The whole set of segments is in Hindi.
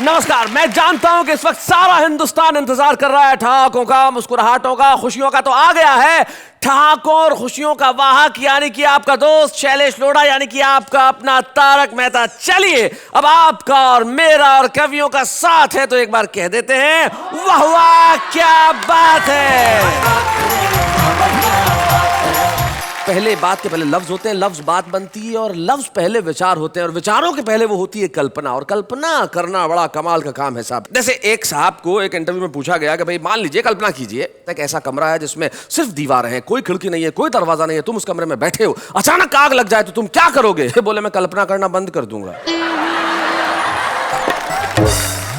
नमस्कार। मैं जानता हूं कि इस वक्त सारा हिंदुस्तान इंतजार कर रहा है ठहाकों का, मुस्कुराहटों का, खुशियों का। तो आ गया है ठहाकों और खुशियों का वाहक, यानी कि आपका दोस्त शैलेश लोढ़ा, यानी कि आपका अपना तारक मेहता। चलिए अब आपका और मेरा और कवियों का साथ है तो एक बार कह देते हैं वाह वाह क्या बात है। पहले बात के पहले लफ्ज होते हैं, लफ्ज बात बनती है और लफ्ज पहले विचार होते हैं और विचारों के पहले वो होती है कल्पना। और कल्पना करना बड़ा कमाल का काम है साहब। जैसे एक साहब को एक इंटरव्यू में पूछा गया कि भाई मान लीजिए, कल्पना कीजिए एक ऐसा कमरा है जिसमें सिर्फ दीवारें हैं, कोई खिड़की नहीं है, कोई दरवाजा नहीं है, तुम उस कमरे में बैठे हो, अचानक आग लग जाए तो तुम क्या करोगे? बोले मैं कल्पना करना बंद कर दूंगा।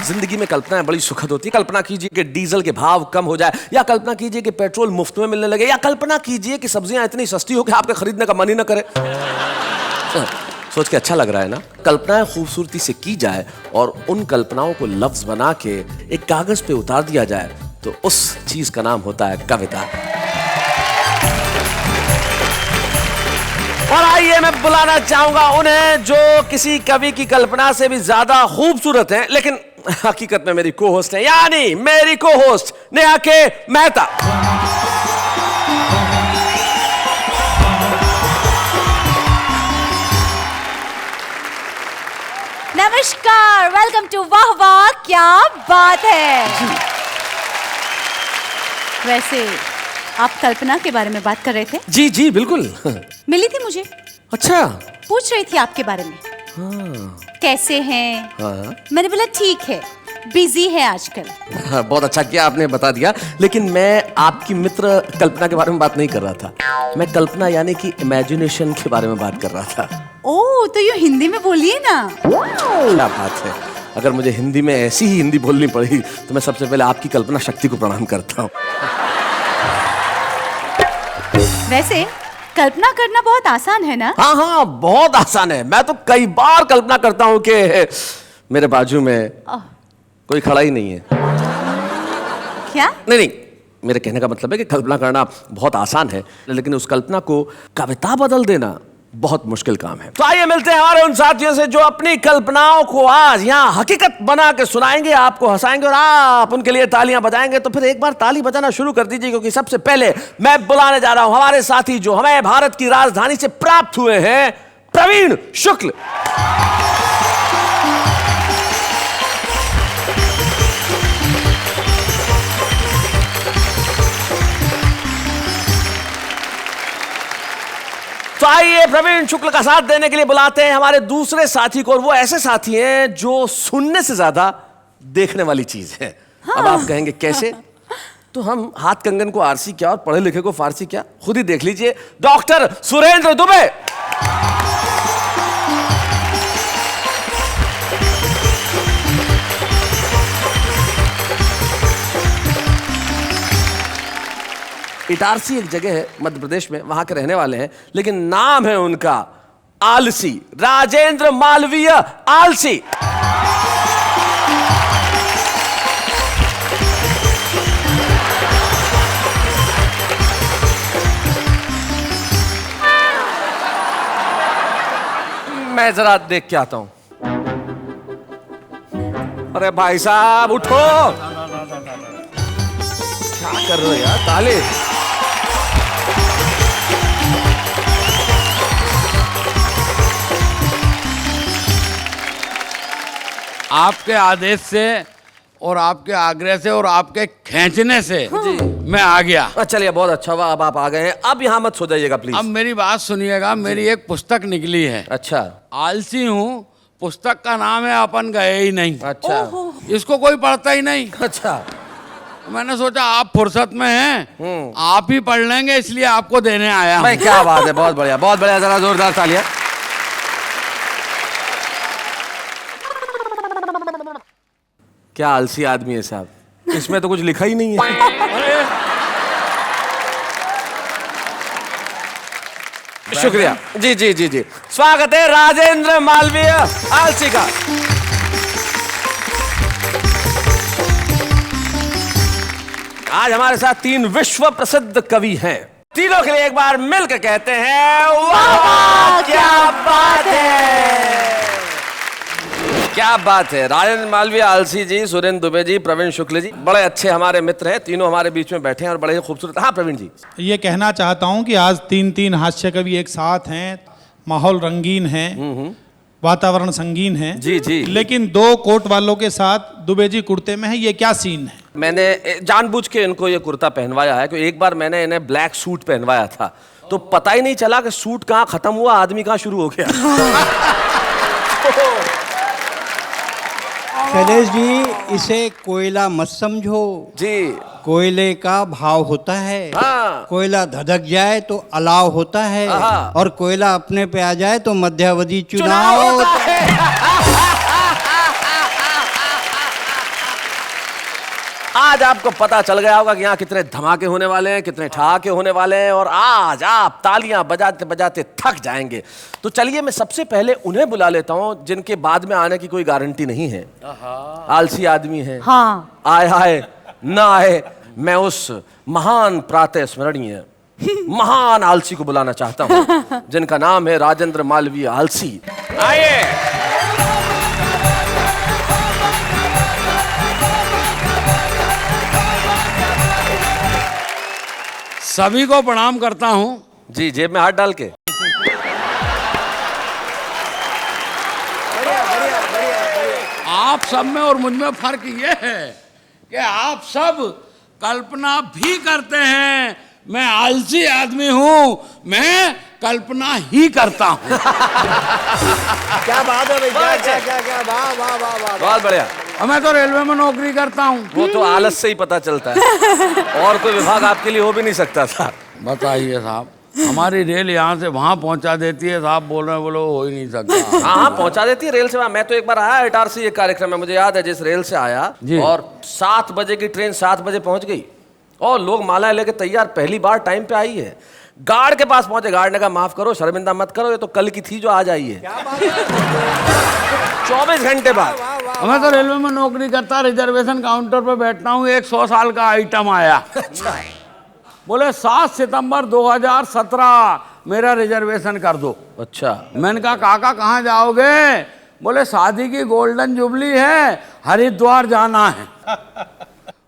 जिंदगी में कल्पनाएं बड़ी सुखद होती है। कल्पना कीजिए कि डीजल के भाव कम हो जाए, या कल्पना कीजिए कि पेट्रोल मुफ्त में मिलने लगे, या कल्पना कीजिए कि सब्जियां इतनी सस्ती हो कि आपके खरीदने का मन ही ना करे। सोच के अच्छा लग रहा है ना? कल्पनाएं खूबसूरती से की जाए और उन कल्पनाओं को लफ्ज बना के एक कागज पे उतार दिया जाए तो उस चीज का नाम होता है कविता। और आइए मैं बुलाना चाहूंगा उन्हें जो किसी कवि की कल्पना से भी ज्यादा खूबसूरत हैं, लेकिन हकीकत में मेरी को होस्ट है, यानी मेरी को होस्ट नेहा के मेहता। नमस्कार, वेलकम टू वाह वाह क्या बात है। वैसे आप कल्पना के बारे में बात कर रहे थे? जी जी बिल्कुल। मिली थी मुझे। अच्छा, पूछ रही थी आपके बारे में। हाँ। कैसे हैं? हाँ। मैंने बोला ठीक है, बिजी है आजकल। हाँ, बहुत अच्छा किया आपने बता दिया, लेकिन मैं आपकी मित्र कल्पना के बारे में बात नहीं कर रहा था। मैं कल्पना यानी कि इमेजिनेशन के बारे में बात कर रहा था। ओह, तो यूँ हिंदी में बोलिए ना। क्या बात है, अगर मुझे हिंदी में ऐसी ही हिंदी बोलनी पड़ी तो मैं सबसे पहले आपकी कल्पना शक्ति को प्रणाम करता हूँ। वैसे कल्पना करना बहुत आसान है ना? हाँ हाँ, बहुत आसान है। मैं तो कई बार कल्पना करता हूँ कि मेरे बाजू में कोई खड़ा ही नहीं है। क्या? नहीं, मेरे कहने का मतलब है कि कल्पना करना बहुत आसान है, लेकिन उस कल्पना को कविता बदल देना बहुत मुश्किल काम है। तो आइए मिलते हैं हमारे उन साथियों से जो अपनी कल्पनाओं को आज यहाँ हकीकत बना के सुनाएंगे, आपको हंसाएंगे और आप उनके लिए तालियां बजाएंगे। तो फिर एक बार ताली बजाना शुरू कर दीजिए, क्योंकि सबसे पहले मैं बुलाने जा रहा हूं हमारे साथी जो हमें भारत की राजधानी से प्राप्त हुए हैं, प्रवीण शुक्ल। तो आइए प्रवीण शुक्ल का साथ देने के लिए बुलाते हैं हमारे दूसरे साथी को, और वो ऐसे साथी हैं जो सुनने से ज्यादा देखने वाली चीज है। हाँ। अब आप कहेंगे कैसे? तो हम हाथ कंगन को आरसी क्या और पढ़े लिखे को फारसी क्या, खुद ही देख लीजिए। डॉक्टर सुरेंद्र दुबे। इटारसी एक जगह है मध्य प्रदेश में, वहां के रहने वाले हैं, लेकिन नाम है उनका आलसी, राजेंद्र मालवीय आलसी। मैं जरा देख के आता हूं। अरे भाई साहब उठो, क्या कर रहे हो यार? ताले आपके आदेश से और आपके आग्रह से और आपके खींचने से मैं आ गया। चलिए बहुत अच्छा हुआ, अब आप आ गए हैं। अब यहाँ मत सो जाइएगा प्लीज। अब मेरी बात सुनिएगा, मेरी एक पुस्तक निकली है। अच्छा। आलसी हूँ, पुस्तक का नाम है अपन गए ही नहीं। अच्छा। इसको कोई पढ़ता ही नहीं। अच्छा। मैंने सोचा आप फुर्सत में हैं, आप ही पढ़ लेंगे, इसलिए आपको देने आया। भाई क्या बात है, बहुत बढ़िया बहुत बढ़िया, जरा जोरदार तालियां। क्या आलसी आदमी है साहब, इसमें तो कुछ लिखा ही नहीं है। शुक्रिया जी जी जी जी। स्वागत है राजेंद्र मालवीय आलसी का। आज हमारे साथ तीन विश्व प्रसिद्ध कवि हैं। तीनों के लिए एक बार मिलकर कहते हैं वाह वाह क्या बात है। क्या बात है। राजेंद्र मालवीय आलसी जी, सुरेंद्र दुबे जी, प्रवीण शुक्ल जी, बड़े अच्छे हमारे मित्र हैं, तीनों हमारे बीच में बैठे हैं और बड़े ही खूबसूरत। हाँ प्रवीण जी। ये कहना चाहता हूँ कि आज तीन हास्य कवि एक साथ हैं, माहौल रंगीन है, वातावरण संगीन है। जी जी। लेकिन दो कोट वालों के साथ दुबे जी कुर्ते में है, ये क्या सीन है? मैंने जानबूझ के इनको ये कुर्ता पहनवाया है क्योंकि एक बार मैंने इन्हें ब्लैक सूट पहनवाया था तो पता ही नहीं चला कि सूट कहाँ खत्म हुआ, आदमी कहाँ शुरू हो गया। शैलेश जी, इसे कोयला मत समझो जी। कोयले का भाव होता है। हाँ। कोयला धधक जाए तो अलाव होता है हाँ। और कोयला अपने पे आ जाए तो मध्यावधि चुनाव चुनाव होता होता है। है। आज आपको पता चल गया होगा कि यहाँ कितने धमाके होने वाले हैं, कितने ठहाके होने वाले हैं और आज आप तालियां बजाते बजाते थक जाएंगे। तो चलिए मैं सबसे पहले उन्हें बुला लेता हूँ जिनके बाद में आने की कोई गारंटी नहीं है। आलसी आदमी है। हाँ। आए ना आए, मैं उस महान प्रातः स्मरणीय महान आलसी को बुलाना चाहता हूँ जिनका नाम है राजेंद्र मालवीय आलसी। आइए। सभी को प्रणाम करता हूं। जी, जेब में हाथ डाल के। आप सब में और मुझ में फर्क ये है कि आप सब कल्पना भी करते हैं, मैं आलसी आदमी हूं, मैं कल्पना ही करता हूं। क्या बात है भाई, क्या वाह वाह वाह वाह। बहुत बढ़िया। और मैं तो रेलवे में नौकरी करता हूं। वो तो आलस से ही पता चलता है और कोई विभाग आपके लिए हो भी नहीं सकता था। बताइए साहब, हमारी रेल यहाँ से वहाँ पहुँचा देती है, साहब बोल रहे हैं, बोलो हो ही नहीं सकता। हाँ, पहुंचा देती है रेल से। मैं तो एक बार आया इटारसी, एक कार्यक्रम में मुझे याद है, जिस रेल से आया और 7 बजे की ट्रेन 7 बजे पहुंच गई और लोग मालाएं लेके तैयार, पहली बार टाइम पे आई है। गार्ड के पास पहुंचे, गार्ड ने कहा माफ करो, शर्मिंदा मत करो, ये तो कल की थी जो आज आई है। 24 घंटे बाद। मैं तो रेलवे में नौकरी करता, रिजर्वेशन काउंटर पे बैठता हूँ, एक 100 साल का आइटम आया। बोले 7 सितंबर 2017 मेरा रिजर्वेशन कर दो। अच्छा। मैंने कहा काका कहाँ जाओगे? बोले शादी की गोल्डन जुबली है, हरिद्वार जाना है।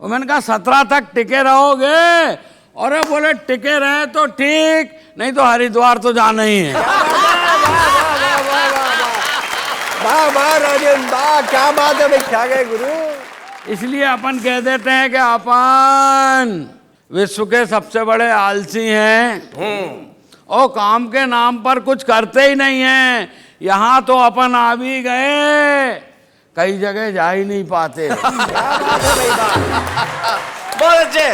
और मैंने कहा 17 तक टिके रहोगे? और बोले टिके रहे तो ठीक, नहीं तो हरिद्वार तो जाना ही है। वाह वाह राजेंद्र, वाह क्या बात है भाई, क्या गए गुरु। इसलिए अपन कह देते हैं कि अपन विश्व के सबसे बड़े आलसी हैं और काम के नाम पर कुछ करते ही नहीं हैं। यहाँ तो अपन आ भी गए, कई जगह जा ही नहीं पाते। बहुत अच्छे।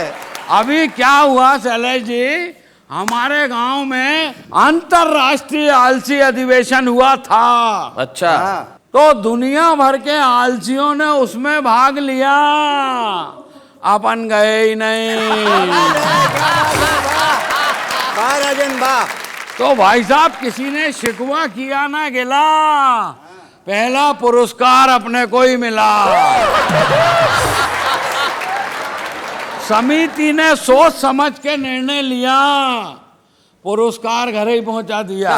अभी क्या हुआ शैलेश जी, हमारे गांव में अंतरराष्ट्रीय आलसी अधिवेशन हुआ था। अच्छा। तो दुनिया भर के आलसियों ने उसमें भाग लिया, अपन गए ही नहीं। वाह राजेंद्र वाह। तो भाई साहब, किसी ने शिकवा किया ना गिला, पहला पुरस्कार अपने को ही मिला। समिति ने सोच समझ के निर्णय लिया, पुरस्कार घर ही पहुंचा दिया।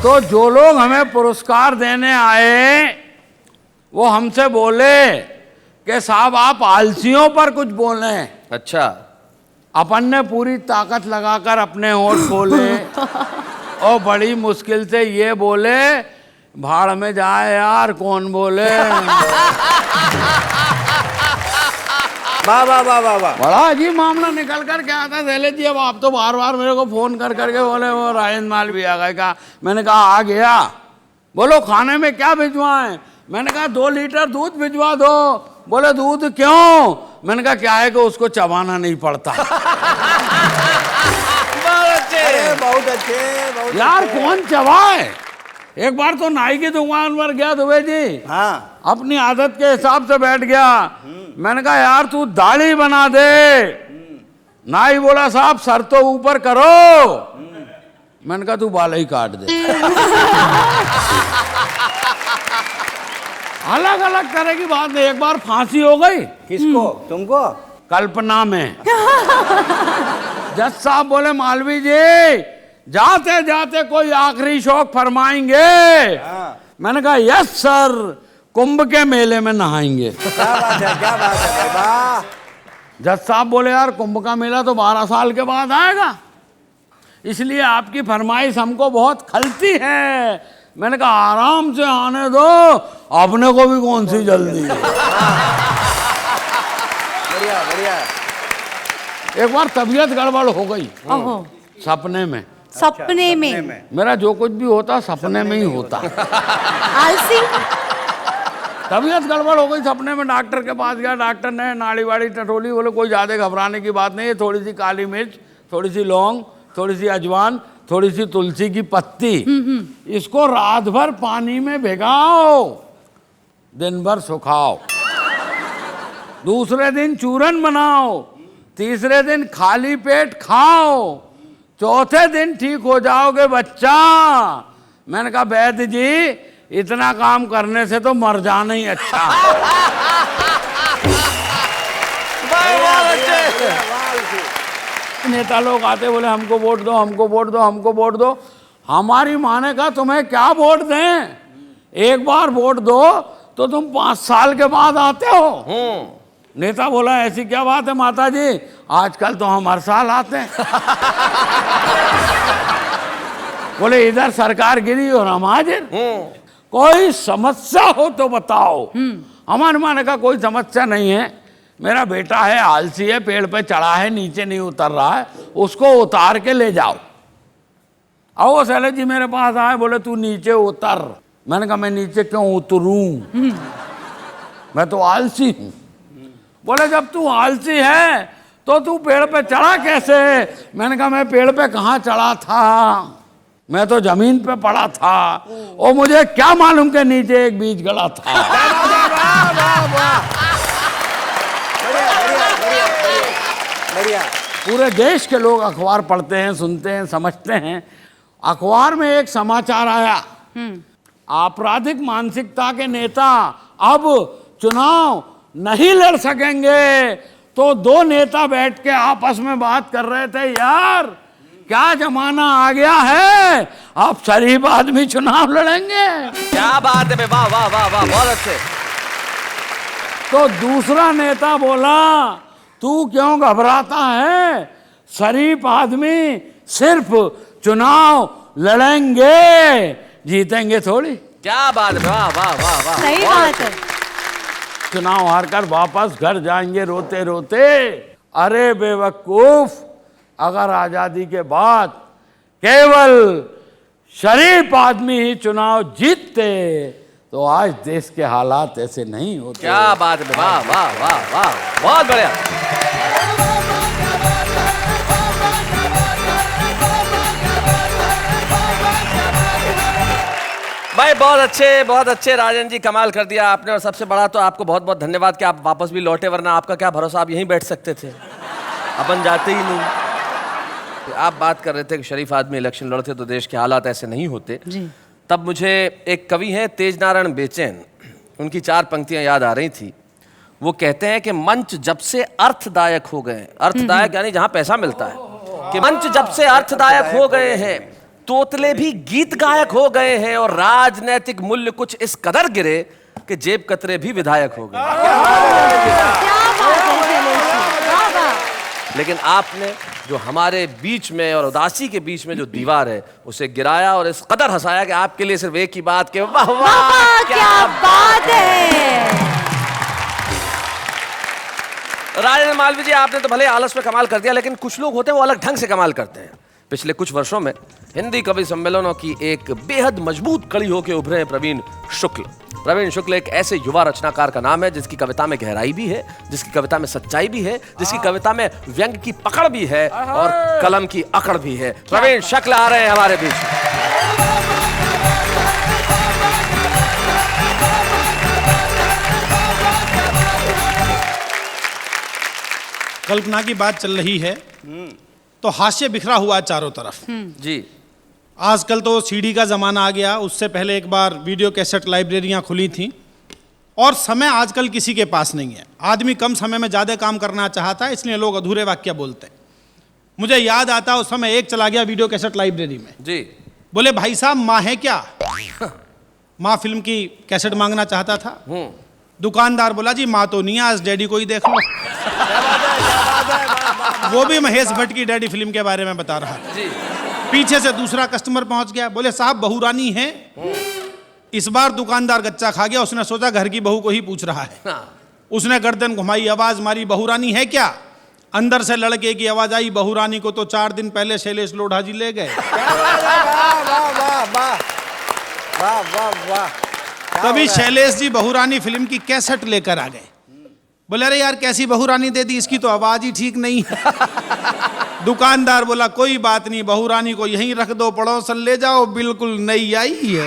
तो जो लोग हमें पुरस्कार देने आए वो हमसे बोले कि साहब आप आलसियों पर कुछ बोलें। अच्छा। अपन ने पूरी ताकत लगाकर अपने होंठ खोले और बड़ी मुश्किल से ये बोले, भाड़ में जाए यार, कौन बोले। वाह वाह वाह वाह वाह। बड़ा अजीब मामला निकल कर क्या आता शैलेश जी। अब आप तो बार बार मेरे को फोन कर करके बोले वो राजेंद्र मालवीय आ गए। कहा, मैंने कहा आ गया। बोलो खाने में क्या भिजवाएं? मैंने कहा 2 लीटर दूध भिजवा दो। बोले दूध क्यों? मैंने कहा क्या है कि उसको चबाना नहीं पड़ता। बहुत अच्छे यार कौन चबाए? एक बार तो नाई की दुकान पर गया दुबे जी। हाँ। अपनी आदत के हिसाब से बैठ गया। मैंने कहा यार तू दाढ़ी बना दे। नाई बोला साहब सर तो ऊपर करो। मैंने कहा तू बाल ही काट दे। अलग अलग तरह की बात है। एक बार फांसी हो गई। किसको? तुमको? कल्पना में। जज साहब बोले मालवीय जी जाते जाते कोई आखिरी शौक फरमाएंगे? मैंने कहा यस सर, कुंभ के मेले में नहाएंगे। क्या बात है भाई, वाह। जज साहब बोले यार कुंभ का मेला तो 12 साल के बाद आएगा, इसलिए आपकी फरमाइश हमको बहुत खलती है। मैंने कहा आराम से आने दो, अपने को भी कौन सी जल्दी है। बढ़िया बढ़िया। एक बार तबीयत गड़बड़ हो गई ओहो, सपने में। सपने में? मेरा जो कुछ भी होता सपने में ही होता। आलसी? तबीयत गड़बड़ हो गई सपने में, डॉक्टर के पास गया, डॉक्टर ने नाड़ी वाड़ी टटोली, बोले कोई ज़्यादा घबराने की बात नहीं है, थोड़ी सी काली मिर्च, थोड़ी सी लौंग, थोड़ी सी अजवान, थोड़ी सी तुलसी की पत्ती, इसको रात भर पानी में भिगाओ, दिन भर सुखाओ, दूसरे दिन चूरन बनाओ, तीसरे दिन खाली पेट खाओ, चौथे दिन ठीक हो जाओगे बच्चा। मैंने कहा वैद्य जी इतना काम करने से तो मर जाना ही अच्छा। नेता लोग आते बोले हमको वोट दो, हमको वोट दो, हमको वोट दो। हमारी माँ ने कहा तुम्हें क्या वोट दें, एक बार वोट दो तो तुम 5 साल के बाद आते हो। नेता बोला ऐसी क्या बात है माता जी, आजकल तो हम हर साल आते हैं। बोले इधर सरकार गिरी और हम हाजिर, कोई समस्या हो तो बताओ। हमारे माँ ने कहा कोई समस्या नहीं है, मेरा बेटा है आलसी है, पेड़ पे चढ़ा है नीचे नहीं उतर रहा है, उसको उतार के ले जाओ। आओ शैलेश जी मेरे पास आए, बोले तू नीचे उतर। मैंने कहा मैं नीचे क्यों उतरूं, मैं तो आलसी हूं। बोले जब तू आलसी है तो तू पेड़ पे चढ़ा कैसे? मैंने कहा मैं पेड़ पे कहाँ चढ़ा था, मैं तो जमीन पे पड़ा था, और मुझे क्या मालूम के नीचे एक बीज गड़ा था। बढ़िया। पूरे देश के लोग अखबार पढ़ते हैं, सुनते हैं, समझते हैं। अखबार में एक समाचार आया, आपराधिक मानसिकता के नेता अब चुनाव नहीं लड़ सकेंगे। तो 2 नेता बैठ के आपस में बात कर रहे थे, यार क्या जमाना आ गया है, अब शरीफ आदमी चुनाव लड़ेंगे। क्या बात है, वाह वाह वाह वाह, बहुत अच्छे। तो दूसरा नेता बोला तू क्यों घबराता है, शरीफ आदमी सिर्फ चुनाव लड़ेंगे, जीतेंगे थोड़ी। क्या बात है, वाह वाह वाह वाह, सही बहुत बात अच्छे। है। चुनाव हारकर वापस घर जाएंगे रोते रोते। अरे बेवकूफ, अगर आजादी के बाद केवल शरीफ आदमी ही चुनाव जीतते तो आज देश के हालात ऐसे नहीं होते। क्या बात है, वाह वाह वाह वाह, बहुत बढ़िया। भाई बहुत अच्छे राजन जी, कमाल कर दिया आपने। और सबसे बड़ा तो आपको बहुत बहुत धन्यवाद कि आप वापस भी लौटे, वरना आपका क्या भरोसा, आप यहीं बैठ सकते थे, अपन जाते ही नहीं। आप बात कर रहे थे कि शरीफ आदमी इलेक्शन लड़ते तो देश के हालात ऐसे नहीं होते जी। तब मुझे एक कवि हैं तेज नारायण बेचैन, उनकी 4 पंक्तियां याद आ रही थी। वो कहते हैं कि मंच जब से अर्थदायक हो गए, अर्थदायक यानी जहां पैसा मिलता है, कि मंच जब से अर्थदायक हो गए हैं, तोतले भी गीत गायक हो गए हैं, और राजनैतिक मूल्य कुछ इस कदर गिरे कि जेब कतरे भी विधायक हो गए। क्या बात है शैलेश जी, वाह वाह। लेकिन आपने जो हमारे बीच में और उदासी के बीच में जो दीवार है उसे गिराया और इस कदर हंसाया कि आपके लिए सिर्फ एक ही बात के वाह वाह क्या बात है। राजेंद्र मालवीय जी, आपने तो भले आलस में कमाल कर दिया, लेकिन कुछ लोग होते हैं वो अलग ढंग से कमाल करते हैं। पिछले कुछ वर्षों में हिंदी कवि सम्मेलनों की एक बेहद मजबूत कड़ी होकर उभरे हैं प्रवीण शुक्ल। प्रवीण शुक्ल एक ऐसे युवा रचनाकार का नाम है जिसकी कविता में गहराई भी है, जिसकी कविता में सच्चाई भी है, जिसकी कविता में व्यंग की पकड़ भी है और कलम की अकड़ भी है। प्रवीण शुक्ल आ रहे हैं हमारे बीच। कल्पना की बात चल रही है तो हास्य बिखरा हुआ चारों तरफ। जी, आजकल तो सीडी का ज़माना आ गया, उससे पहले एक बार वीडियो कैसेट लाइब्रेरियां खुली थी, और समय आजकल किसी के पास नहीं है। आदमी कम समय में ज़्यादा काम करना चाहता है, इसलिए लोग अधूरे वाक्य बोलते हैं। मुझे याद आता है उस समय एक चला गया वीडियो कैसेट लाइब्रेरी में। जी, बोले भाई साहब माँ है क्या? माँ फिल्म की कैसेट मांगना चाहता था। दुकानदार बोला जी माँ तो नहीं है, आज डैडी को ही देख लो। वो भी महेश भट्ट की डैडी फिल्म के बारे में बता रहा था। पीछे से दूसरा कस्टमर पहुंच गया, बोले साहब बहू रानी है। इस बार दुकानदार गच्चा खा गया, उसने सोचा घर की बहू को ही पूछ रहा है। उसने गर्दन घुमाई, आवाज मारी, बहू रानी है क्या? अंदर से लड़के की आवाज आई, बहू रानी को तो 4 दिन पहले शैलेश लोढ़ा जी ले गए। तभी शैलेश जी बहू रानी फिल्म की कैसेट लेकर आ गए। बोले अरे यार कैसी बहू रानी दे दी, इसकी तो आवाज ही ठीक नहीं है। दुकानदार बोला कोई बात नहीं, बहू रानी को यहीं रख दो, पड़ोसन ले जाओ, बिल्कुल नई आई है।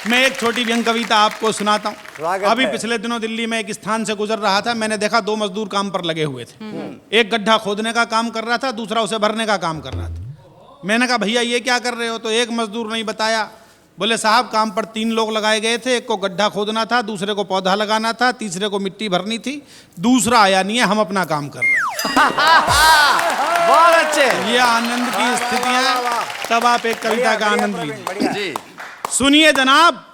मैं एक छोटी व्यंग कविता आपको सुनाता हूँ। अभी पिछले दिनों दिल्ली में एक स्थान से गुजर रहा था, मैंने देखा 2 मजदूर काम पर लगे हुए थे। एक गड्ढा खोदने का काम कर रहा था, दूसरा उसे भरने का काम कर रहा था। मैंने कहा भैया ये क्या कर रहे हो? तो एक मजदूर नहीं बताया। बोले साहब काम पर 3 लोग लगाए गए थे, एक को गड्ढा खोदना था, दूसरे को पौधा लगाना था, तीसरे को मिट्टी भरनी थी, दूसरा आया नहीं है, हम अपना काम कर रहे हैं। बहुत अच्छे। ये आनंद की स्थितियां, तब आप एक कविता का आनंद लीजिए। सुनिए जनाब,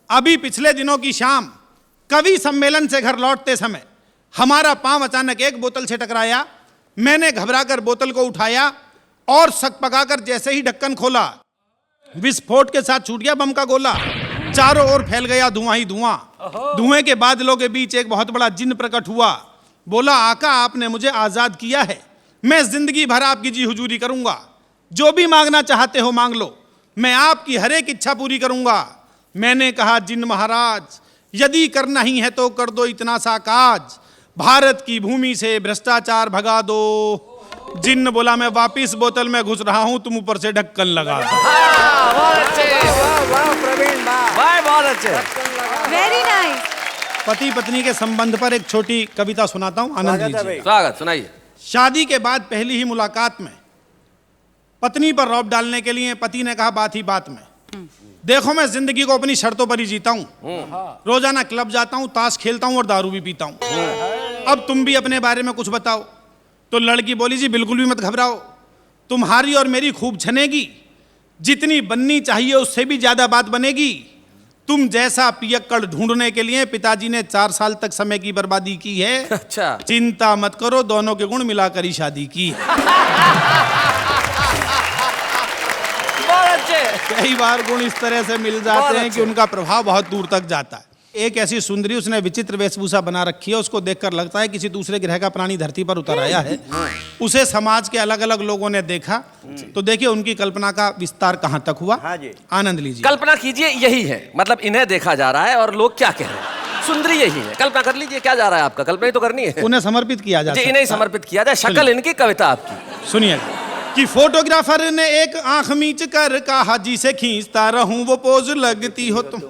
अभी पिछले दिनों की शाम कवि सम्मेलन से घर लौटते समय हमारा पांव अचानक एक बोतल से टकराया। मैंने घबराकर बोतल को उठाया और सकपकाकर जैसे ही ढक्कन खोला, विस्फोट के साथ छूट गया बम का गोला। चारों ओर फैल गया धुआं ही धुआं। धुएं के बादलों के बीच एक बहुत बड़ा जिन्न प्रकट हुआ। बोला आका आपने मुझे आजाद किया है, मैं जिंदगी भर आपकी जी हुजूरी करूंगा, जो भी मांगना चाहते हो मांग लो, मैं आपकी हर एक इच्छा पूरी करूंगा। मैंने कहा जिन्न महाराज यदि करना ही है तो कर दो इतना सा काज, भारत की भूमि से भ्रष्टाचार भगा दो। जिन्न बोला मैं वापिस बोतल में घुस रहा हूं, तुम ऊपर से ढक्कन लगा दो। बहुत अच्छे, बहुत अच्छे, वेरी नाइस। पति पत्नी के संबंध पर एक छोटी कविता सुनाता हूं, आनंद लीजिए। स्वागत, सुनाइए। शादी के बाद पहली ही मुलाकात में पत्नी पर रौब डालने के लिए पति ने कहा बात ही बात में, देखो मैं जिंदगी को अपनी शर्तों पर ही जीता हूं, रोजाना क्लब जाता हूं, ताश खेलता हूं और दारू भी पीता हूं, अब तुम भी अपने बारे में कुछ बताओ। तो लड़की बोली जी बिल्कुल भी मत घबराओ, तुम्हारी और मेरी खूब छनेगी, जितनी बननी चाहिए उससे भी ज्यादा बात बनेगी। तुम जैसा पियक्कड़ ढूंढने के लिए पिताजी ने 4 साल तक समय की बर्बादी की है। अच्छा, चिंता मत करो, दोनों के गुण मिलाकर ही शादी की है। बहुत अच्छे। कई बार गुण इस तरह से मिल जाते हैं कि उनका प्रभाव बहुत दूर तक जाता है। एक ऐसी सुंदरी, उसने विचित्र वेशभूषा बना रखी है, उसको देखकर लगता है किसी दूसरे ग्रह का प्राणी धरती पर उतर आया है। उसे समाज के अलग अलग लोगों ने देखा, तो देखिए उनकी कल्पना का विस्तार कहां तक हुआ। हाँ जी। आनंद लीजिए। कल्पना कीजिए यही है, मतलब इन्हें देखा जा रहा है और लोग क्या कह रहे हैं। सुंदरी यही है, कल्पना कर लीजिए क्या जा रहा है आपका, कल्पना ही तो करनी है। उन्हें समर्पित किया जाए, इन्हें समर्पित किया जाए, शक्ल इनकी, कविता आपकी। सुनिए कि फोटोग्राफर ने एक आंख मीच कर कहा जिसे खींचता रहूं वो पोज लगती हो तुम।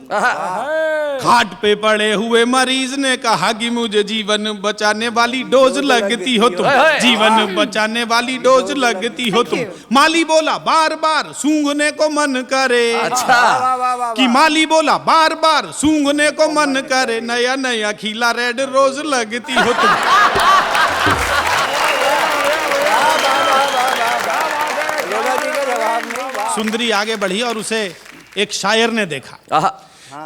खाट पे पड़े हुए मरीज ने कहा कि मुझे जीवन बचाने वाली डोज लगती हो तुम, जीवन बचाने वाली डोज लगती हो तुम। माली बोला बार बार सूंघने को मन करे। अच्छा, कि माली बोला बार बार सूंघने को मन करे, नया नया खिला रेड रोज लगती हो तुम। सुंदरी आगे बढ़ी और उसे एक शायर ने देखा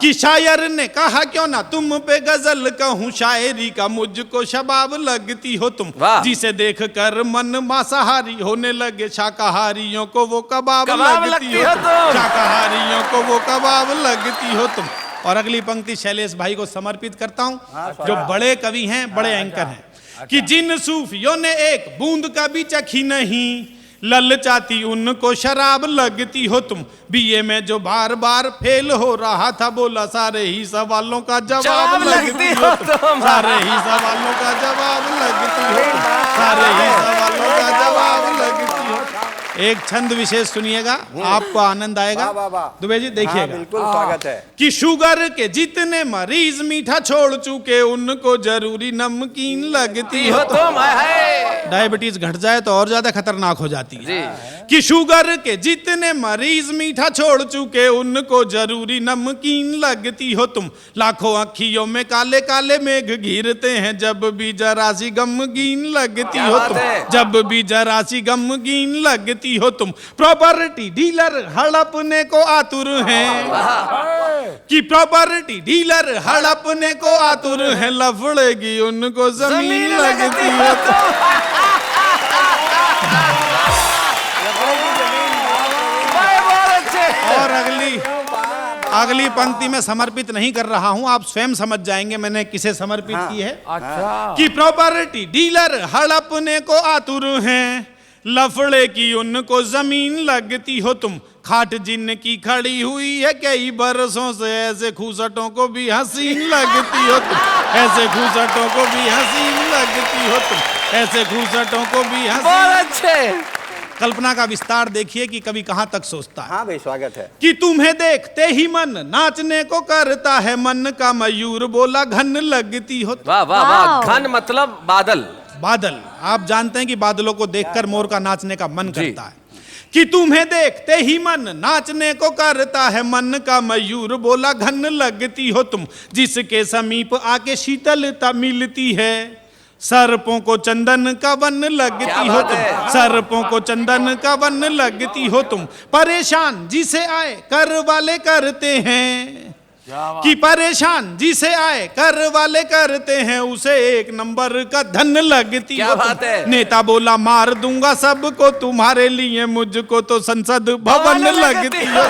कि शायर ने कहा क्यों ना तुम पे गजल कहूँ, शायरी का मुझको शबाब लगती हो तुम। जिसे देख कर मन मांसाहारी होने लगे, शाकाहारियों को वो कबाब लगती हो तुम, शाकाहारियों को वो कबाब लगती हो तुम। और अगली पंक्ति शैलेश भाई को समर्पित करता हूँ, जो बड़े कवि हैं, बड़े एंकर हैं। कि जिन सूफियों ने एक बूंद का भी चखी नहीं, ललचाती उनको शराब लगती हो तुम। बीए में जो बार बार फेल हो रहा था, बोला सारे ही सवालों का जवाब लगती हो तुम, सारे ही सवालों का जवाब लगती हो तुम, सारे ही सवालों का जवाब लगती हो। एक छंद विशेष सुनिएगा, आपको आनंद आएगा। दुबे जी देखिएगा। बिल्कुल स्वागत है। कि शुगर के जितने मरीज मीठा छोड़ चुके, उनको जरूरी नमकीन लगती हो तुम। डायबिटीज घट जाए तो और ज्यादा खतरनाक हो जाती है कि शुगर के जितने मरीज मीठा छोड़ चुके उनको जरूरी नमकीन लगती हो तुम। लाखों अखियों में काले काले मेघ घिरते हैं जब भी जरा सी गमगीन लगती हो तुम, जब भी जरा सी गमगीन लगती हो तुम। प्रॉपर्टी डीलर हड़पने को आतुर हैं कि प्रॉपर्टी डीलर हड़पने को आतुर है, लफड़ेगी उनको जमीन लगती है तो। और अगली पंक्ति में समर्पित नहीं कर रहा हूं, आप स्वयं समझ जाएंगे मैंने किसे समर्पित की है। अच्छा। कि प्रॉपर्टी डीलर हड़पने को आतुर हैं, लफड़े की उनको जमीन लगती हो तुम। खाट जिनकी खड़ी हुई है कई बरसों से, ऐसे खूसटों को भी हसीन लगती हो तुम, ऐसे खूसटों को भी हसीन लगती हो तुम, ऐसे खूसटों को भी हसीन। कल्पना का विस्तार देखिए कि कवि कहां तक सोचता है। हाँ भाई, स्वागत है। कि तुम्हें देखते ही मन नाचने को करता है, मन का मयूर बोला घन लगती हो। वाह वाह वाह। घन मतलब बादल। बादल, आप जानते हैं कि बादलों को देखकर मोर का नाचने का मन करता है। कि तुम्हें देखते ही मन नाचने को करता है, मन का मयूर बोला घन लगती हो तुम। जिसके समीप आके शीतलता मिलती है, सर्पों को चंदन का वन लगती हो तुम, सर्पों को चंदन का वन लगती हो तुम। परेशान जिसे आए कर वाले करते हैं, कि परेशान जिसे आए कर वाले करते हैं, उसे एक नंबर का धन लगती हो तुम। नेता बोला मार दूंगा सबको तुम्हारे लिए, मुझको तो संसद भवन लगती हो,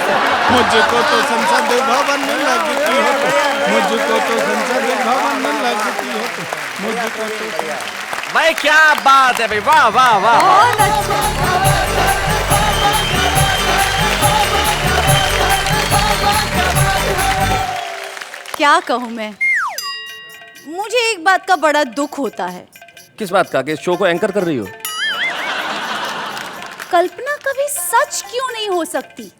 मुझको तो संसद भवन लगती हो, मुझको तो संसद भवन लगती हो, मुझको तो। भाई क्या बात है भाई, वाह वाह वाह। बहुत अच्छा। क्या कहूं मैं, मुझे एक बात का बड़ा दुख होता है। किस बात का? कि शो को एंकर कर रही हो? कल्पना कभी सच क्यों नहीं हो सकती?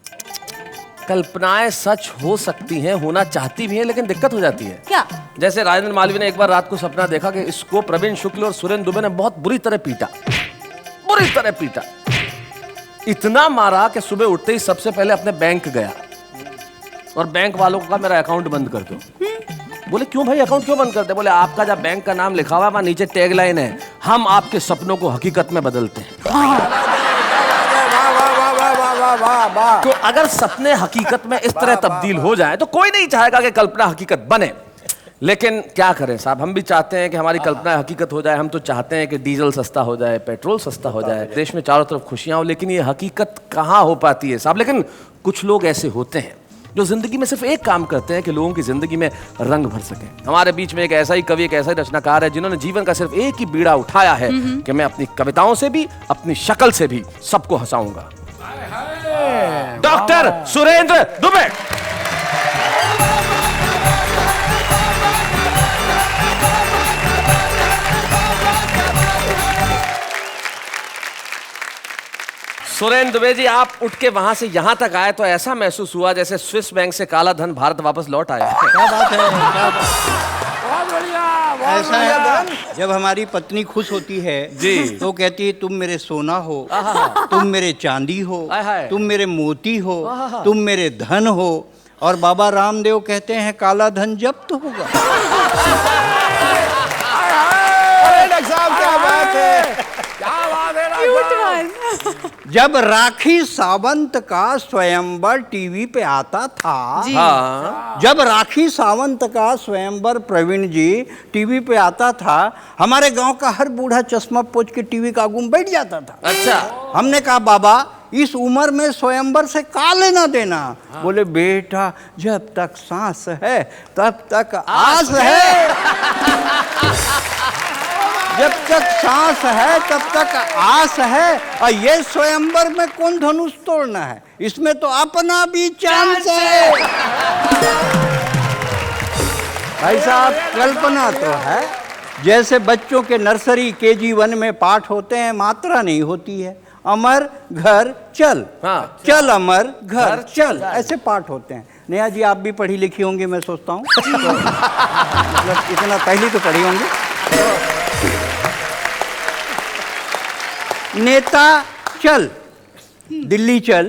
कल्पनाएं सच हो सकती हैं, होना चाहती भी हैं, लेकिन दिक्कत हो जाती है। क्या? जैसे राजेंद्र मालवीय ने एक बार रात को सपना देखा कि इसको प्रवीण शुक्ल और सुरेंद्र दुबे ने बहुत बुरी तरह पीटा, बुरी तरह पीटा, इतना मारा कि सुबह उठते ही सबसे पहले अपने बैंक गया और बैंक वालों को कहा मेरा अकाउंट बंद कर दो। बोले क्यों भाई, अकाउंट क्यों बंद करते? बोले आपका जब बैंक का नाम लिखा हुआ है वहां नीचे टैगलाइन है, हम आपके सपनों को हकीकत में बदलते हैं। तो अगर सपने हकीकत में इस तरह तब्दील हो जाए तो कोई नहीं चाहेगा कि कल्पना हकीकत बने। लेकिन क्या करें साहब, हम भी चाहते हैं कि हमारी कल्पना हकीकत हो जाए। हम तो चाहते हैं कि डीजल सस्ता हो जाए, पेट्रोल सस्ता हो जाए, देश में चारों तरफ खुशियां हो, लेकिन ये हकीकत कहाँ हो पाती है साहब। लेकिन कुछ लोग ऐसे होते हैं जो जिंदगी में सिर्फ एक काम करते हैं कि लोगों की जिंदगी में रंग भर सके। हमारे बीच में एक ऐसा ही कवि, एक ऐसा ही रचनाकार है जिन्होंने जीवन का सिर्फ एक ही बीड़ा उठाया है कि मैं अपनी कविताओं से भी, अपनी शक्ल से भी सबको हंसाऊंगा। डॉक्टर सुरेंद्र दुबे। सुरेंद्र दुबे जी, आप उठ के वहां से यहां तक आए तो ऐसा महसूस हुआ जैसे स्विस बैंक से काला धन भारत वापस लौट आया। क्या बात है, क्या बात। बहुत बढ़िया, ऐसा है जब हमारी पत्नी खुश होती है जी तो कहती है तुम मेरे सोना हो, तुम मेरे चांदी हो, तुम मेरे मोती हो, तुम मेरे धन हो। और बाबा रामदेव कहते हैं काला धन जब्त होगा। अरे डॉक्टर साहब क्या बात है, क्या बात है क्यूट वन। जब राखी सावंत का स्वयंवर टीवी पे आता था, हाँ। जब राखी सावंत का स्वयंवर प्रवीण जी टीवी पे आता था, हमारे गांव का हर बूढ़ा चश्मा पोंछ के टीवी का आगू में बैठ जाता था। अच्छा। हमने कहा बाबा इस उम्र में स्वयंवर से का लेना देना? बोले बेटा जब तक सांस है तब तक आस है, जब तक सांस है तब तक आस है। और ये स्वयंवर में कौन धनुष तोड़ना है, इसमें तो अपना भी चांस है। भाई साहब कल्पना तो है, जैसे बच्चों के नर्सरी KG1 में पाठ होते हैं, मात्रा नहीं होती है। अमर घर चल, हाँ। चल अमर घर चल, ऐसे पाठ होते हैं। नेहा जी आप भी पढ़ी लिखी होंगी मैं सोचता हूँ, तो मतलब इतना पहले तो पढ़ी होंगी। नेता चल, दिल्ली चल,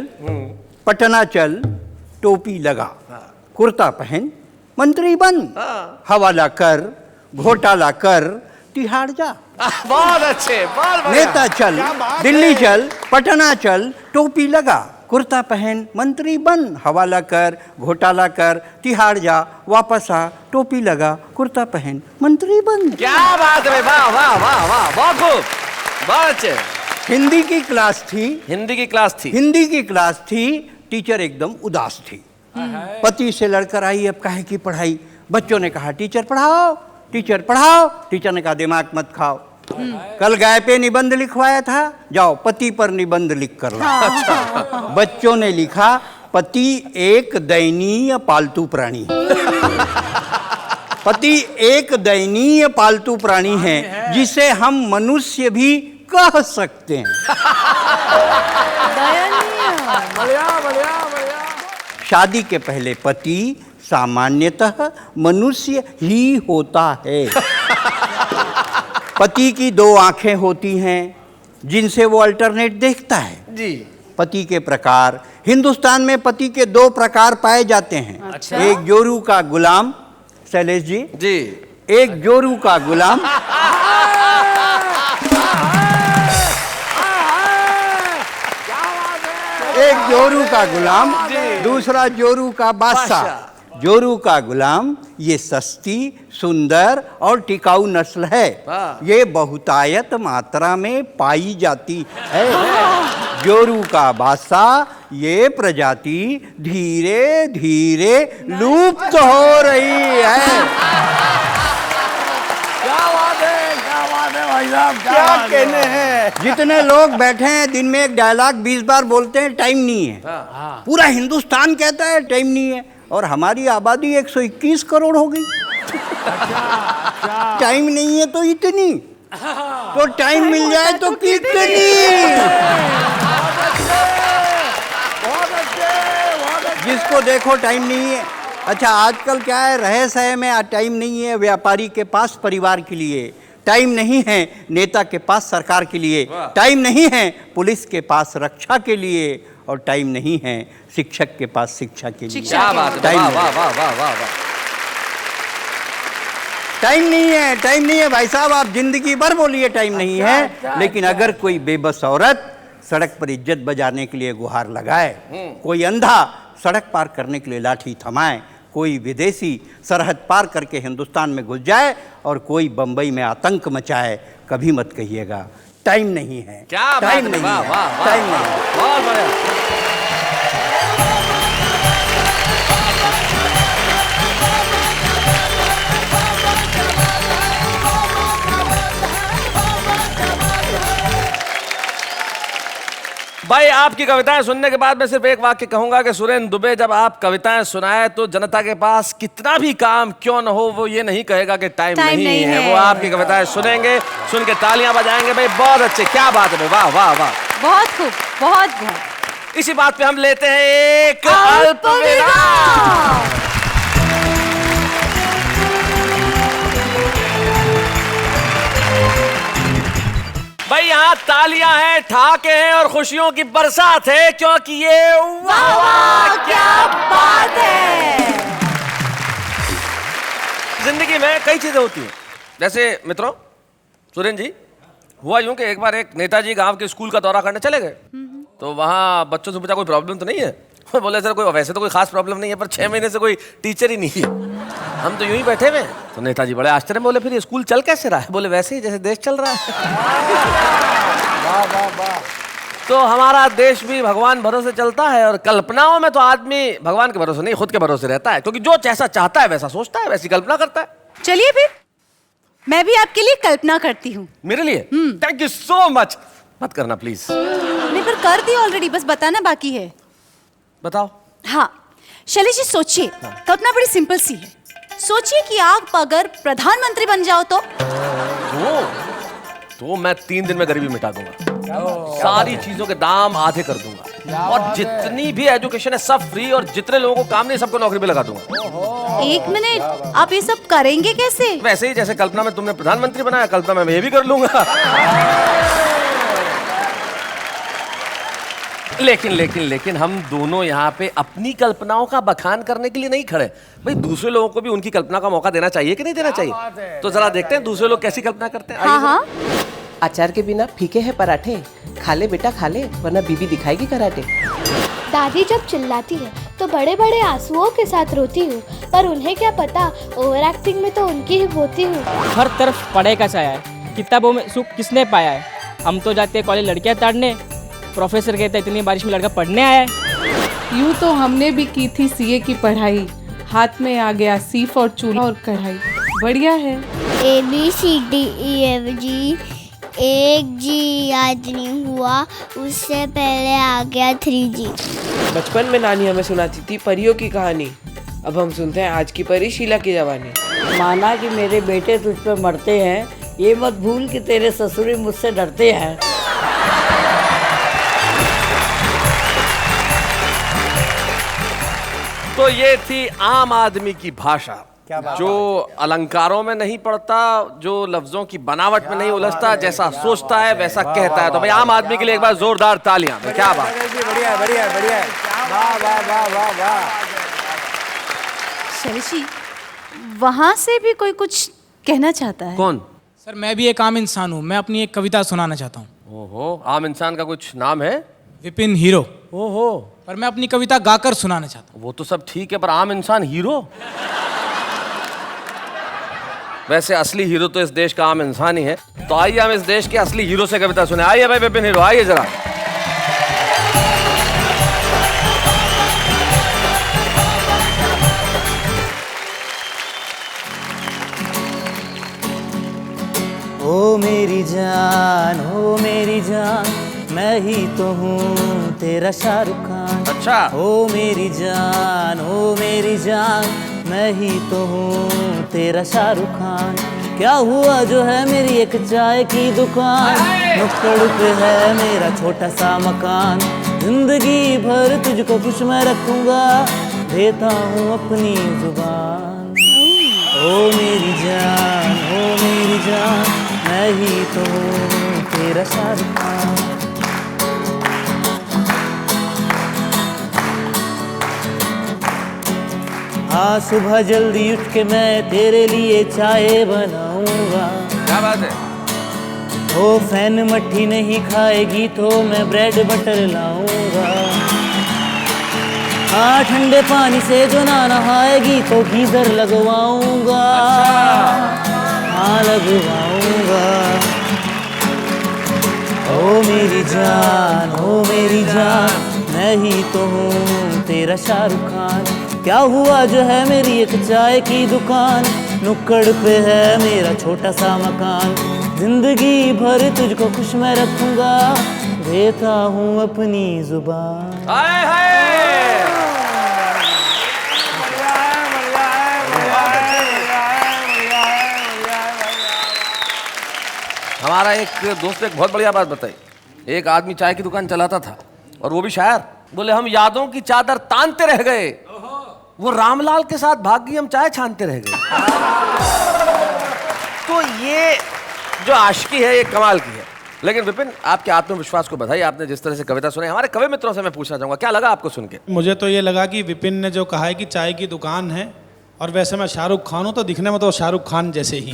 पटना चल, टोपी लगा, कुर्ता पहन, मंत्री बन, हवाला कर, घोटाला कर, तिहाड़ जा। बहुत अच्छे, बहुत बढ़िया। नेता चल, दिल्ली चल, पटना चल, टोपी लगा, कुर्ता पहन, मंत्री बन, हवाला कर, घोटाला कर, तिहाड़ जा, वापस आ, टोपी लगा, कुर्ता पहन, मंत्री बन। क्या बात है, वाह वाह वाह वाह, बहुत खूब, बहुत अच्छे। हिंदी की क्लास थी, हिंदी की क्लास थी। हिंदी की क्लास थी, टीचर एकदम उदास थी। पति से लड़कर आई, अब काहे की पढ़ाई। बच्चों ने कहा टीचर पढ़ाओ, टीचर पढ़ाओ। टीचर ने कहा दिमाग मत खाओ, कल गाय पे निबंध लिखवाया था, जाओ पति पर निबंध लिख कर लाओ। बच्चों ने लिखा पति एक दयनीय पालतू प्राणी है। पति एक दयनीय पालतू प्राणी है जिसे हम मनुष्य भी कह सकते हैं। बढ़िया बढ़िया बढ़िया। शादी के पहले पति सामान्यतः मनुष्य ही होता है। पति की दो आंखें होती हैं जिनसे वो अल्टरनेट देखता है। जी। पति के प्रकार, हिंदुस्तान में पति के दो प्रकार पाए जाते हैं। अच्छा? एक जोरू का गुलाम, शैलेश जी, जी। एक जोरू का गुलाम, एक जोरू का गुलाम, दूसरा जोरू का बादशाह। जोरू का गुलाम ये सस्ती, सुंदर और टिकाऊ नस्ल है। ये बहुतायत मात्रा में पाई जाती है। जोरू का बादशाह ये प्रजाति धीरे धीरे लुप्त हो रही है। क्या बात है भाई साहब, क्या बात है। कहने हैं। जितने लोग बैठे हैं दिन में एक डायलॉग 20 बार बोलते हैं, टाइम नहीं है। पूरा हिंदुस्तान कहता है टाइम नहीं है, और हमारी आबादी 121 करोड़ हो गई। टाइम नहीं है तो इतनी, तो टाइम मिल जाए तो कितनी। जिसको देखो टाइम नहीं है। अच्छा आजकल क्या है, रहे सहे में टाइम नहीं है व्यापारी के पास परिवार के लिए, टाइम नहीं है नेता के पास सरकार के लिए, टाइम नहीं है पुलिस के पास रक्षा के लिए, और टाइम नहीं है शिक्षक के पास शिक्षा के लिए। क्या बात है, टाइम वाह नहीं वाह है। वाह वाह वाह वाह। टाइम नहीं है, टाइम नहीं है भाई साहब। आप जिंदगी भर बोलिए टाइम नहीं है, लेकिन अगर कोई बेबस औरत सड़क पर इज्जत बजाने के लिए गुहार लगाए, कोई अंधा सड़क पार करने के लिए लाठी थमाए, कोई विदेशी सरहद पार करके हिंदुस्तान में घुस जाए, और कोई बंबई में आतंक मचाए, कभी मत कहिएगा टाइम नहीं है। क्या बात टाइम है, नहीं वाह है, वाह वाह, टाइम नहीं है। बहुत बढ़िया। भाई आपकी कविताएं सुनने के बाद मैं सिर्फ एक वाक्य कहूंगा कि सुरेंद्र दुबे जब आप कविताएं सुनाए तो जनता के पास कितना भी काम क्यों न हो वो ये नहीं कहेगा कि टाइम नहीं है। वो आपकी कविताएं सुनेंगे, सुन के तालियां बजाएंगे। भाई बहुत अच्छे, क्या बात है भाई, वाह वाह वाह, बहुत खूब, बहुत बहुत। इसी बात पे हम लेते हैं एक अल्प विराम। भाई यहाँ तालियां हैं, ठहाके हैं और खुशियों की बरसात है, क्योंकि ये वाह वाह क्या बात है। जिंदगी में कई चीजें होती हैं। जैसे मित्रों, सुरेंद्र जी, हुआ यूं कि एक बार एक नेताजी गांव के स्कूल का दौरा करने चले गए, तो वहाँ बच्चों से पूछा कोई प्रॉब्लम तो नहीं है। बोले सर कोई वैसे तो कोई खास प्रॉब्लम नहीं है, पर 6 महीने से कोई टीचर ही नहीं है, हम तो यूं ही बैठे हुए हैं। तो नेताजी बड़े आश्चर्य में बोले फिर ये स्कूल चल कैसे रहा है? बोले वैसे ही जैसे देश चल रहा है। वाह वाह वाह। तो हमारा देश भी भगवान भरोसे चलता है, और कल्पनाओं में तो आदमी भगवान के भरोसे नहीं खुद के भरोसे रहता है, क्योंकि जो जैसा चाहता है वैसा सोचता है, वैसी कल्पना करता है। चलिए फिर मैं भी आपके लिए कल्पना करती हूँ। मेरे लिए थैंक यू सो मच। मत करना प्लीज। नहीं पर कर दी ऑलरेडी, बस बताना बाकी है। बताओ। हाँ शैलेश जी, सोचिए, कल्पना बड़ी सिंपल सी है। सोचिए कि आप अगर प्रधानमंत्री बन जाओ तो मैं 3 दिन में गरीबी मिटा दूंगा, सारी चीजों के दाम आधे कर दूंगा, और जितनी भी एजुकेशन है सब फ्री, और जितने लोगों को काम नहीं सबको नौकरी पे लगा दूंगा। एक मिनट, आप ये सब करेंगे कैसे? वैसे ही जैसे कल्पना में तुमने प्रधानमंत्री बनाया, कल्पना में ये भी कर लूंगा। लेकिन हम दोनों यहाँ पे अपनी कल्पनाओं का बखान करने के लिए नहीं खड़े भाई, दूसरे लोगों को भी उनकी कल्पना का मौका देना चाहिए कि नहीं देना चाहिए? तो जरा देखते हैं दूसरे लोग कैसी कल्पना करते हैं। आइए हाँ जरा। हाँ, अचार के बिना फीके हैं पराठे, खा ले बेटा खा ले, वरना बीबी दिखाएगी कराटे। दादी जब चिल्लाती है तो बड़े बड़े आंसुओं के साथ रोती हूँ, पर उन्हें क्या पता ओवर एक्टिंग में तो उनकी ही होती हूँ। हर तरफ पढ़ाई का छाया है, किताबों में सुख किसने पाया है? हम तो जाते हैं कॉलेज लड़कियां ताड़ने, प्रोफेसर कहते हैं इतनी बारिश में लड़का पढ़ने आया है। यूँ तो हमने भी की थी सीए की पढ़ाई, हाथ में आ गया सी फॉर चूल्हा और कढ़ाई। बढ़िया है। ABCDEFG, एक जी याद नहीं हुआ, उससे पहले आ गया 3G। बचपन में नानी हमें सुनाती थी परियों की कहानी, अब हम सुनते हैं आज की परी शीला की जवानी। माना कि मेरे बेटे तुझ पे मरते हैं, ये मत भूल कि तेरे ससुरी मुझसे डरते हैं। तो ये थी आम आदमी की भाषा, जो अलंकारों में नहीं पड़ता, जो लफ्जों की बनावट में नहीं उलझता, जैसा सोचता है वैसा कहता है। तो भाई आम आदमी के लिए एक बार जोरदार तालियां। क्या बात, बढ़िया बढ़िया बढ़िया, वाह वाह वाह वाह वाह। शैलेश जी, वहाँ से भी कोई कुछ कहना चाहता है? कौन? सर मैं भी एक आम इंसान हूँ, मैं अपनी एक कविता सुनाना चाहता हूँ। ओहो, आम इंसान का कुछ नाम है? विपिन हीरो। ओहो, पर मैं अपनी कविता गाकर सुनाना चाहता हूँ। वो तो सब ठीक है, पर आम इंसान हीरो? वैसे असली हीरो तो इस देश का आम इंसान ही है। तो आइए हम इस देश के असली हीरो से कविता सुने। आइए भाई विपिन हीरो, आइए जरा। ओ मेरी जान, मैं ही तो हूँ तेरा शाहरुख खान। अच्छा। ओ मेरी जान, मैं ही तो हूँ तेरा शाहरुख खान। क्या हुआ जो है मेरी एक चाय की दुकान, नुक्कड़ पे है मेरा छोटा सा मकान। जिंदगी भर तुझको खुश मैं रखूंगा, देता हूँ अपनी जुबान। ओ मेरी जान, मैं ही तो हूँ तेरा शाहरुख खान। हाँ सुबह जल्दी उठ के मैं तेरे लिए चाय बनाऊंगा। क्या बात है? ओ फैन मट्ठी नहीं खाएगी तो मैं ब्रेड बटर लाऊंगा। हाँ ठंडे पानी से जो ना नहाएगी तो गीजर लगवाऊंगा। हाँ लगवाऊंगा। ओ मेरी जान, मैं ही तो हूँ तेरा शाहरुख खान। क्या हुआ जो है मेरी एक चाय की दुकान, नुक्कड़ पे है मेरा छोटा सा मकान। जिंदगी भर तुझको खुश मैं रखूंगा, देता हूँ अपनी जुबान। हाय हाय, हमारा एक दोस्त ने एक बहुत बढ़िया बात बताई। एक आदमी चाय की दुकान चलाता था और वो भी शायर। बोले हम यादों की चादर तानते रह गए, वो रामलाल के साथ भाग गई, हम चाय छानते रह गए। तो ये जो आशिकी है ये कमाल की है। लेकिन विपिन, आपके आत्मविश्वास को बधाई, आपने जिस तरह से कविता सुनाई। हमारे कवि मित्रों से मैं पूछना चाहूंगा, क्या लगा आपको सुन के? मुझे तो ये लगा कि विपिन ने जो कहा है कि चाय की दुकान है, और वैसे मैं शाहरुख खान हूं तो दिखने में तो शाहरुख खान जैसे ही।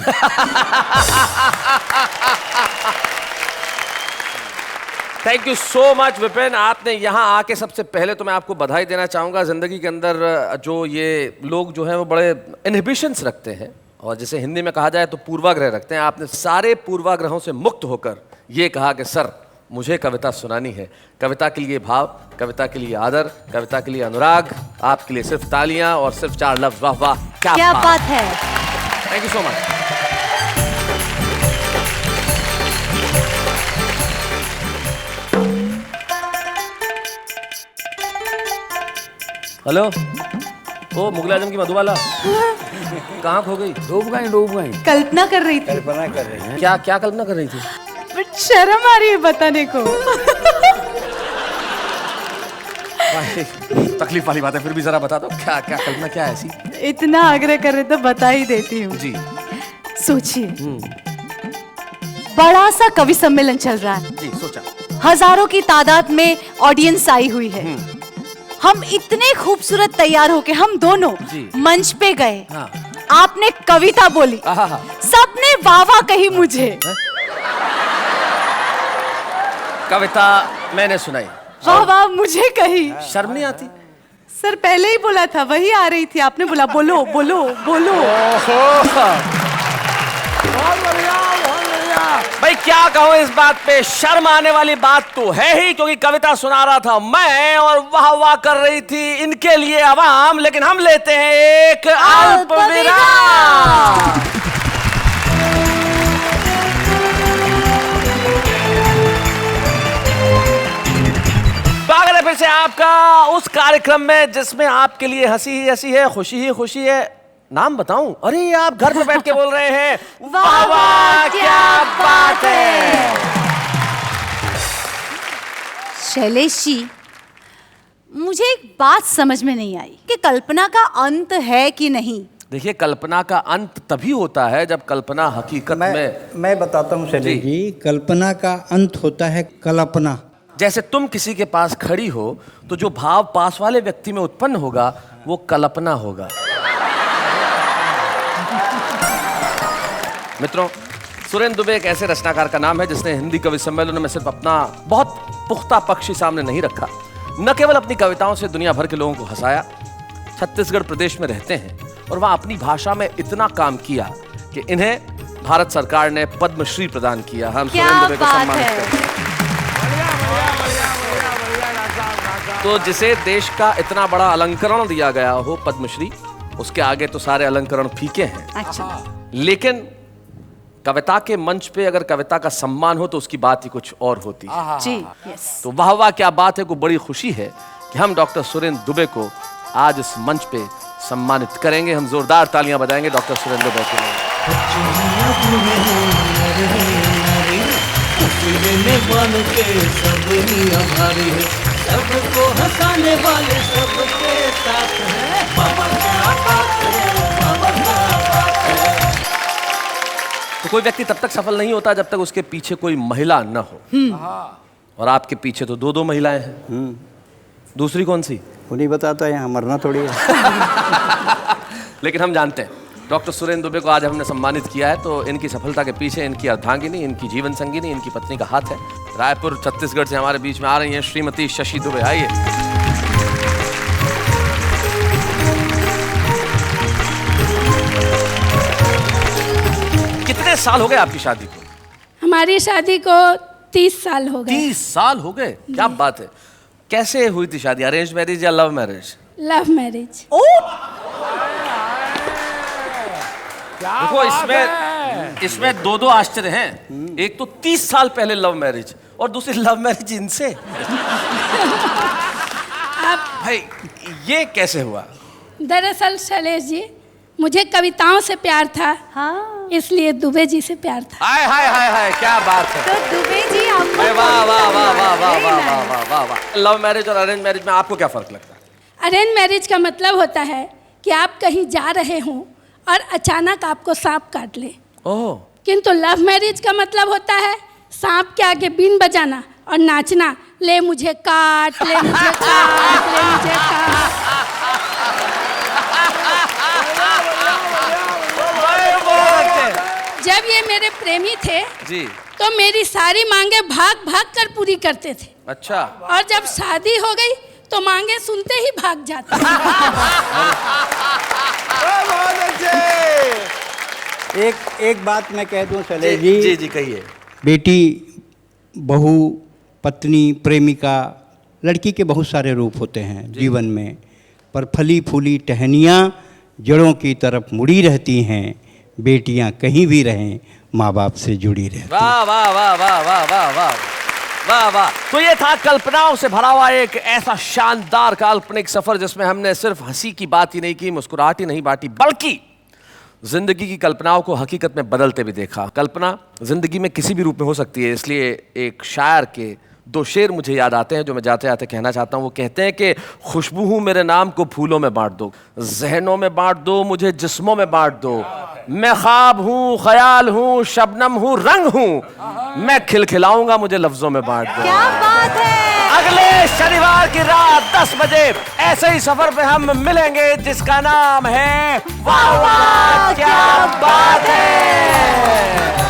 Thank you so much Vipin, आपने यहाँ आके सबसे पहले तो मैं आपको बधाई देना चाहूँगा। ज़िंदगी के अंदर जो ये लोग जो हैं वो बड़े इनहिबिशंस रखते हैं, और जैसे हिंदी में कहा जाए तो पूर्वाग्रह रखते हैं। आपने सारे पूर्वाग्रहों से मुक्त होकर ये कहा कि सर मुझे कविता सुनानी है। कविता के लिए भाव, कविता के लिए आदर, कविता के लिए अनुराग, आपके लिए सिर्फ तालियां और सिर्फ 4 लफ्ज। वाह वाह, क्या बात है। Thank you so much. Hello, oh Mughal Azam की मधुबाला कहाँ खो गई? डूब गई। कल्पना कर रही थी। कल्पना कर रहे हैं। क्या कल्पना कर रही थी? बट शर्म आ रही है बताने को। तकलीफ वाली बात है, फिर भी जरा बता दो क्या कल्पना क्या है ऐसी? इतना आग्रह कर रहे तो बता ही देती हूँ जी। सोचिए, बड़ा सा कवि सम्मेलन चल रहा है। जी सोचा। हजारों की तादाद में ऑडियंस आई हुई है। हम इतने खूबसूरत तैयार होके हम दोनों मंच पे गए। आपने कविता बोली, सबने वाह वाह कही मुझे। कविता मैंने सुनाई, वाह वाह मुझे कही। शर्म नहीं आती? सर पहले ही बोला था, वही आ रही थी, आपने बोला बोलो बोलो बोलो। बहुत बढ़िया, बहुत बढ़िया। भाई क्या कहूं इस बात पे, शर्म आने वाली बात तो है ही, क्योंकि कविता सुना रहा था मैं और वाह वाह कर रही थी इनके लिए आवाम। लेकिन हम लेते हैं एक अल्प विराम। स्वागत है फिर से आपका उस कार्यक्रम में जिसमें आपके लिए हंसी ही हंसी है, खुशी ही खुशी है। नाम बताऊं? अरे आप घर पे बैठ के बोल रहे हैं वाह वाह क्या बात है। शैलेश जी, मुझे एक बात समझ में नहीं आई कि कल्पना का अंत है कि नहीं। देखिए, कल्पना का अंत तभी होता है जब कल्पना हकीकत में। मैं बताता हूँ शैलेश जी, कल्पना का अंत होता है कल्पना। जैसे तुम किसी के पास खड़ी हो तो जो भाव पास वाले व्यक्ति में उत्पन्न होगा वो कल्पना होगा। मित्रों, सुरेंद्र दुबे एक ऐसे रचनाकार का नाम है जिसने हिंदी कवि सम्मेलनों में सिर्फ अपना बहुत पुख्ता पक्ष ही सामने नहीं रखा, न केवल अपनी कविताओं से दुनिया भर के लोगों को हंसाया। छत्तीसगढ़ प्रदेश में रहते हैं और वहाँ अपनी भाषा में इतना काम किया कि इन्हें भारत सरकार ने पद्मश्री प्रदान किया। हम सुरेंद्र दुबे को सम्मानित करते हैं। तो जिसे देश का इतना बड़ा अलंकरण दिया गया हो पद्मश्री, उसके आगे तो सारे अलंकरण फीके हैं। अच्छा। लेकिन कविता के मंच पे अगर कविता का सम्मान हो तो उसकी बात ही कुछ और होती है। जी, यस। तो वाह वाह क्या बात है को बड़ी खुशी है कि हम डॉक्टर सुरेंद्र दुबे को आज इस मंच पे सम्मानित करेंगे। हम जोरदार तालियां बजाएंगे डॉक्टर सुरेंद्र दुबे के लिए। सबको हंसाने वाले सबके साथ है, बाबा क्या बात है, बाबा क्या बात है। तो कोई व्यक्ति तब तक सफल नहीं होता जब तक उसके पीछे कोई महिला न हो। और आपके पीछे तो दो महिलाएं हैं। दूसरी कौन सी? वो नहीं बताता है, यहाँ मरना थोड़ी है। लेकिन हम जानते हैं डॉक्टर सुरेंद्र दुबे को आज हमने सम्मानित किया है तो इनकी सफलता के पीछे इनकी अर्धांगिनी, इनकी जीवन संगिनी, इनकी पत्नी का हाथ है। रायपुर छत्तीसगढ़ से हमारे बीच में आ रही हैं श्रीमती शशि दुबे। आइए। कितने साल हो गए आपकी शादी को? हमारी शादी को 30 साल हो गए। 30 साल हो गए, क्या बात है। कैसे हुई थी शादी, अरेंज मैरिज या लव मैरिज? Love marriage. देखो इसमें दो आश्चर्य हैं। एक तो 30 साल पहले लव मैरिज और दूसरी लव मैरिज इनसे। भाई ये कैसे हुआ? दरअसल शैलेश जी, मुझे कविताओं से प्यार था। हाँ। इसलिए दुबे जी से प्यार था। हाय हाय हाय हाय, क्या बात है। तो दुबे जी आपको वाह वाह वाह वाह वाह वाह वाह वाह वाह वाह। लव मैरिज और अरेंज मैरिज में आपको क्या फर्क लगता है? अरेंज मैरिज का मतलब होता है कि आप कहीं जा रहे हों और अचानक आपको सांप काट ले। ओह। किंतु लव मैरिज का मतलब होता है सांप के आगे बीन बजाना और नाचना, ले मुझे काट, ले मुझे काट, ले मुझे काट। जब ये मेरे प्रेमी थे जी, तो मेरी सारी मांगे भाग भाग कर पूरी करते थे। अच्छा। और जब शादी हो गई तो मांगे सुनते ही भाग जाते। एक बात मैं कह दूं शैलेश जी। जी जी कहिए। बेटी, बहू, पत्नी, प्रेमिका, लड़की के बहुत सारे रूप होते हैं जीवन में, पर फली फूली टहनियाँ जड़ों की तरफ मुड़ी रहती हैं। बेटियां कहीं भी रहें, माँ बाप से जुड़ी रहती हैं। वाह वाह वाह वाह वाह वाह वाह वाह वाह। तो ये था कल्पनाओं से भरा हुआ एक ऐसा शानदार काल्पनिक सफर जिसमें हमने सिर्फ हंसी की बात ही नहीं की, मुस्कुराहट ही नहीं बांटी, बल्कि जिंदगी की कल्पनाओं को हकीकत में बदलते भी देखा। कल्पना जिंदगी में किसी भी रूप में हो सकती है, इसलिए एक शायर के 2 शेर मुझे याद आते हैं जो मैं जाते जाते कहना चाहता हूँ। वो कहते हैं कि खुशबू हूँ मेरे नाम को फूलों में बांट दो, जहनों में बांट दो, मुझे जिस्मों में बांट दो, मैं ख्वाब हूँ, ख्याल हूँ, शबनम हूँ, रंग हूँ, मैं खिलखिलाऊंगा, मुझे लफ्जों में बांट दो। क्या बात है। अगले शनिवार की रात 10 बजे ऐसे ही सफर पे हम मिलेंगे जिसका नाम है वाह वाह क्या बात है।